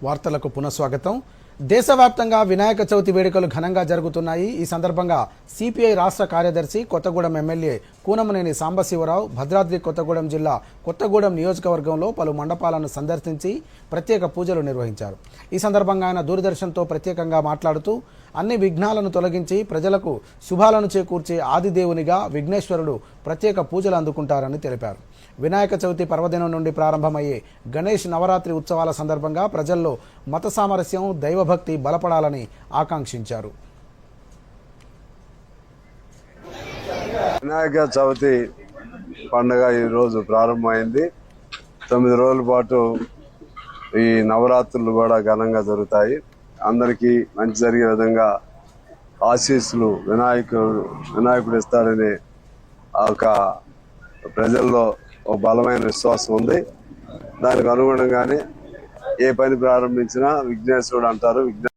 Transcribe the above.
వార్తలకు పునఃస్వాగతం. దేశవ్యాప్తంగా వినాయక చవితి వేడుకలు ఘనంగా జరుగుతున్నాయి. ఈ సందర్భంగా సిపిఐ రాష్ట్ర కార్యదర్శి కొత్తగూడెం ఎమ్మెల్యే కూనమనేని సాంబశివరావు భద్రాద్రి కొత్తగూడెం జిల్లా కొత్తగూడెం నియోజకవర్గంలో పలు మండపాలను సందర్శించి ప్రత్యేక పూజలు నిర్వహించారు. ఈ సందర్భంగా ఆయన దూరదర్శన్తో ప్రత్యేకంగా మాట్లాడుతూ అన్ని విఘ్నాలను తొలగించి ప్రజలకు శుభాలను చేకూర్చే ఆదిదేవునిగా విఘ్నేశ్వరుడు ప్రత్యేక పూజలు అందుకుంటారని తెలిపారు. వినాయక చవితి పర్వదినం నుండి ప్రారంభమయ్యే గణేష్ నవరాత్రి ఉత్సవాల సందర్భంగా ప్రజల్లో మత సామరస్యం, దైవభక్తి బలపడాలని ఆకాంక్షించారు. వినాయక చవితి పండుగ ఈరోజు ప్రారంభమైంది. 9 రోజుల పాటు ఈ నవరాత్రులు కూడా ఘనంగా జరుగుతాయి. అందరికీ మంచి జరిగే విధంగా ఆశీస్సులు వినాయకుడు ఇస్తాడని ఒక ప్రజల్లో ఒక బలమైన విశ్వాసం ఉంది. దానికి అనుగుణంగానే ఏ పని ప్రారంభించినా విఘ్నేశ్వరుడు అంటారు.